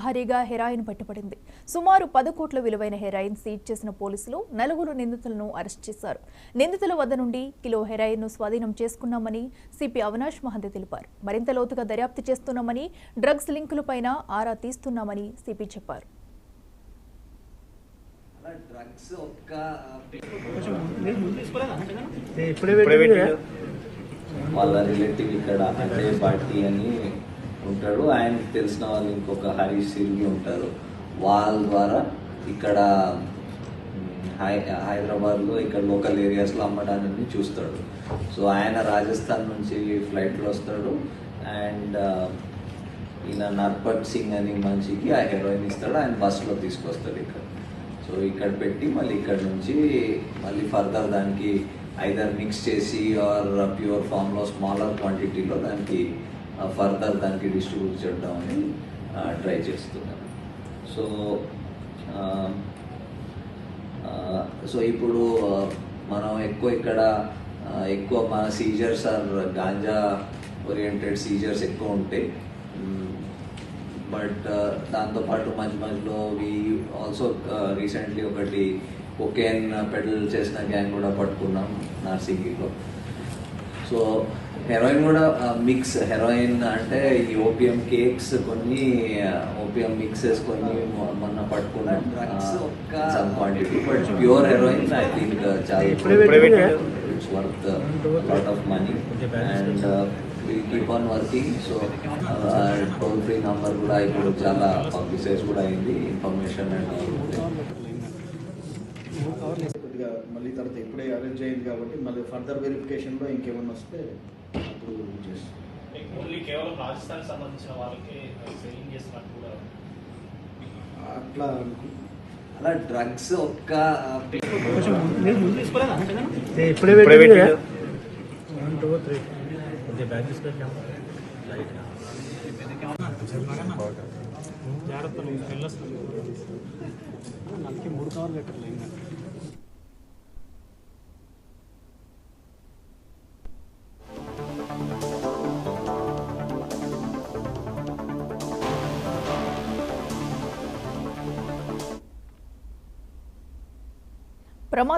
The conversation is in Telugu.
భారీగా హెరాయిన్ పట్టుబడింది. సుమారు 10 కోట్ల విలువైన హెరాయిన్ సీజ్ చేసిన పోలీసులు 4 నిందితులను అరెస్ట్ చేశారు. నిందితుల వద్ద నుండి కిలో హెరాయిన్ ను స్వాధీనం చేసుకున్నామని సిపి అవినాష్ మహంతి తెలిపారు. మరింత లోతుగా దర్యాప్తు చేస్తున్నామని, డ్రగ్స్ లింకులపైన ఆరా తీస్తున్నామని సిపి చెప్పారు. వాళ్ళ రిలేటివ్ ఇక్కడ అంటే పార్టీ అని ఉంటాడు, ఆయనకు తెలిసిన వాళ్ళు ఇంకొక హరీష్ సిర్గి ఉంటారు. వాళ్ళ ద్వారా ఇక్కడ హైదరాబాద్లో ఇక్కడ లోకల్ ఏరియాస్లో అమ్మడానికి చూస్తాడు. సో ఆయన రాజస్థాన్ నుంచి ఫ్లైట్లో వస్తాడు అండ్ ఈయన నర్పట్ సింగ్ అని మనిషికి ఆ హెరోయిన్ ఇస్తాడు, ఆయన బస్సులో తీసుకొస్తాడు ఇక్కడ. సో ఇక్కడ పెట్టి మళ్ళీ ఇక్కడ నుంచి మళ్ళీ ఫర్దర్ దానికి ఐదర్ మిక్స్ చేసి ఆర్ ప్యూర్ ఫామ్లో స్మాలర్ క్వాంటిటీలో దానికి ఫర్దర్ దానికి డిస్ట్రిబ్యూట్ చేయడం ట్రై చేస్తున్నాను. సో ఇప్పుడు మనం ఎక్కువ మన seizures are ganja oriented seizures ఎక్కువ ఉంటాయి. బట్ దాంతోపాటు మధ్యలో వి ఆల్సో రీసెంట్లీ ఒకటి కొకేన్ పెడల్ చేసిన గ్యాంగ్ కూడా పట్టుకున్నాం నార్సింగిలో. సో హెరాయిన్ కూడా మిక్స్, హెరాయిన్ అంటే ఈ ఓపియం కేక్స్ కొన్ని ఓపియం మిక్సెస్ కొన్ని మొన్న పట్టుకున్నాం some quantity. But pure heroin I think చాలా it's worth lot of money and will keep on working. So toll free number కూడా ఇప్పుడు చాలా పబ్లిసైజ్ కూడా అయింది, ఇన్ఫర్మేషన్ అండ్ కొద్దిగా మళ్ళీ తర్వాత ఇప్పుడే అరేంజ్ అయింది కాబట్టి మళ్ళీ ఫర్దర్ వెరిఫికేషన్లో ఇంకేమన్నా వస్తే అప్పుడు కేవలం రాజస్థాన్ సంబంధించిన వాళ్ళకి సెల్లింగ్ చేస్తున్నట్టు కూడా అలా డ్రగ్స్ ఒక్క జాగ్రత్త 3 కవర్లు పెట్టలేదు.